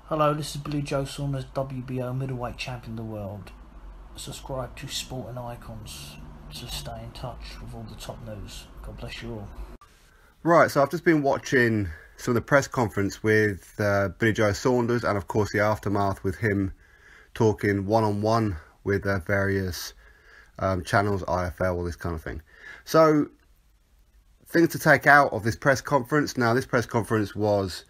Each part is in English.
Hello, this is Billy Joe Saunders, WBO middleweight champion of the world. Subscribe to Sporting Icons to stay in touch with all the top news. God bless you all. Right, so I've just been watching some of the press conference with Billy Joe Saunders, and of course the aftermath with him talking one-on-one with various channels, IFL, all this kind of thing. So, things to take out of this press conference. Now, this press conference was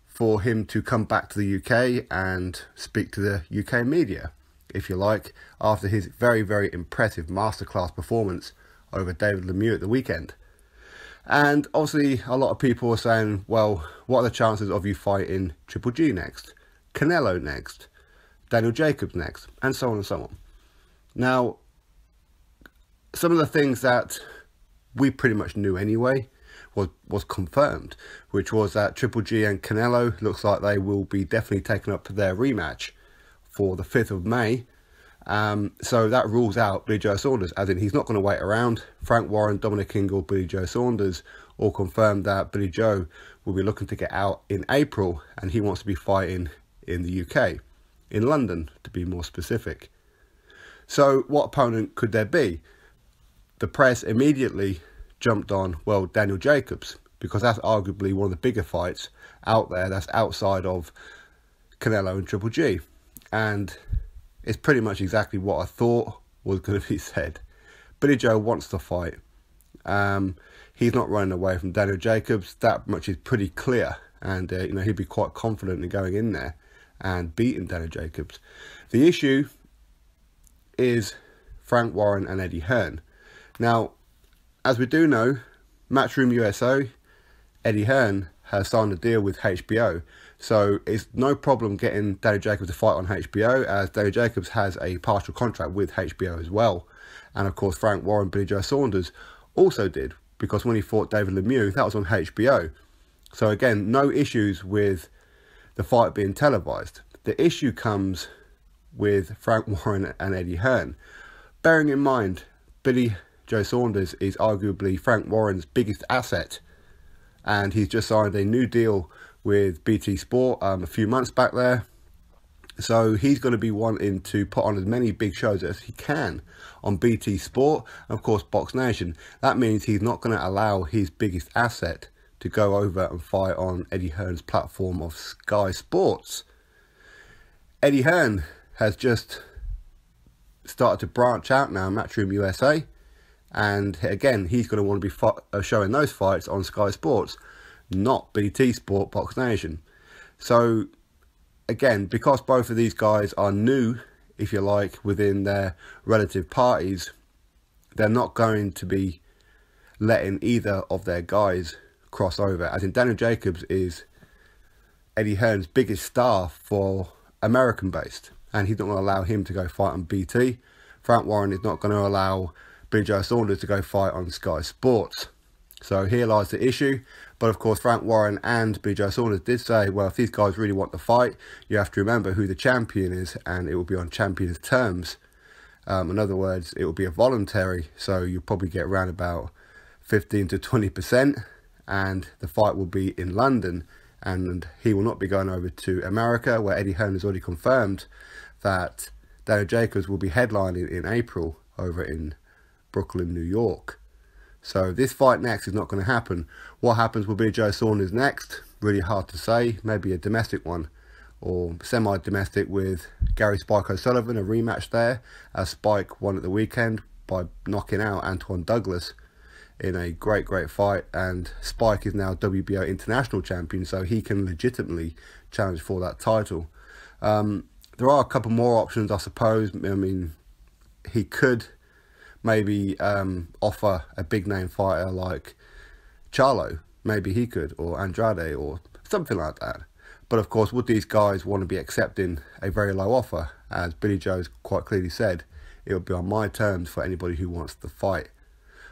for him to come back to the UK and speak to the UK media, if you like, after his very, very impressive masterclass performance over David Lemieux at the weekend. And obviously, a lot of people are saying, well, what are the chances of you fighting Triple G next, Canelo next, Daniel Jacobs next, and so on and so on. Now, some of the things that we pretty much knew anyway was confirmed, which was that Triple G and Canelo looks like they will be definitely taking up their rematch for the 5th of May. So that rules out Billy Joe Saunders, as in he's not going to wait around. Frank Warren, Dominic Ingle, Billy Joe Saunders all confirmed that Billy Joe will be looking to get out in April, and he wants to be fighting in the UK, in London to be more specific. So what opponent could there be? The press immediately jumped on, well, Daniel Jacobs, because that's arguably one of the bigger fights out there that's outside of Canelo and Triple G. And it's pretty much exactly what I thought was going to be said. Billy Joe wants to fight. He's not running away from Daniel Jacobs. That much is pretty clear. And, he'd be quite confident in going in there and beating Daniel Jacobs. The issue is Frank Warren and Eddie Hearn. Now, as we do know, Matchroom USA, Eddie Hearn has signed a deal with HBO. So it's no problem getting Daniel Jacobs to fight on HBO, as Daniel Jacobs has a partial contract with HBO as well. And of course, Frank Warren, Billy Joe Saunders also did, because when he fought David Lemieux, that was on HBO. So again, no issues with the fight being televised. The issue comes with Frank Warren and Eddie Hearn. Bearing in mind, Billy Joe Saunders is arguably Frank Warren's biggest asset, and he's just signed a new deal with BT Sport a few months back there. So he's going to be wanting to put on as many big shows as he can on BT Sport, and of course Box Nation. That means he's not going to allow his biggest asset to go over and fight on Eddie Hearn's platform of Sky Sports. Eddie Hearn has just started to branch out now, Matchroom USA. And again, he's going to want to be showing those fights on Sky Sports, not BT Sport, Box Nation. So, again, because both of these guys are new, if you like, within their relative parties, they're not going to be letting either of their guys cross over. As in, Daniel Jacobs is Eddie Hearn's biggest star for American-based, and he's not going to allow him to go fight on BT. Frank Warren is not going to allow Billy Joe Saunders to go fight on Sky Sports. So here lies the issue. But of course, Frank Warren and Billy Joe Saunders did say, well, if these guys really want to fight, you have to remember who the champion is, and it will be on champion's terms. In other words, it will be a voluntary, so you'll probably get around about 15 to 20%, and the fight will be in London, and he will not be going over to America, where Eddie Hearn has already confirmed that Daniel Jacobs will be headlining in April over in Brooklyn, New York. So this fight next is not going to happen. What happens with Billy Joe Saunders next? Really hard to say. Maybe a domestic one, or semi-domestic with Gary Spike O'Sullivan, a rematch there, as Spike won at the weekend by knocking out Antoine Douglas in a great fight, and Spike is now WBO international champion, so he can legitimately challenge for that title. There are a couple more options, I suppose. I mean, he could maybe offer a big name fighter like Charlo, maybe he could, or Andrade, or something like that. But of course, would these guys want to be accepting a very low offer? As Billy Joe's quite clearly said, it will be on my terms for anybody who wants to fight.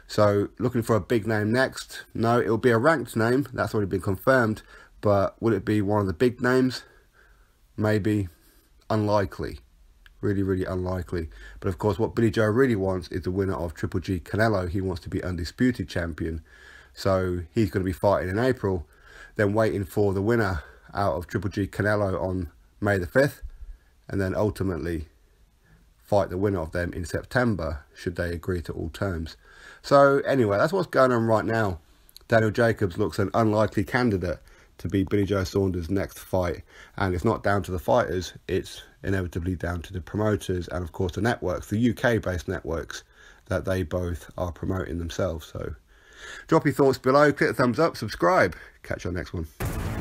So looking for a big name next? No, it will be a ranked name, that's already been confirmed. But will it be one of the big names? Maybe. Unlikely. Really unlikely. But of course, what Billy Joe really wants is the winner of Triple G Canelo. He wants to be undisputed champion. So he's going to be fighting in April, then waiting for the winner out of Triple G Canelo on May the 5th, and then ultimately fight the winner of them in September, should they agree to all terms. So anyway, that's what's going on right now. Daniel Jacobs looks an unlikely candidate to be Billy Joe Saunders' next fight, and it's not down to the fighters, it's inevitably down to the promoters and of course the networks, the UK-based networks, that they both are promoting themselves. So drop your thoughts below, click the thumbs up, subscribe. Catch you on the next one.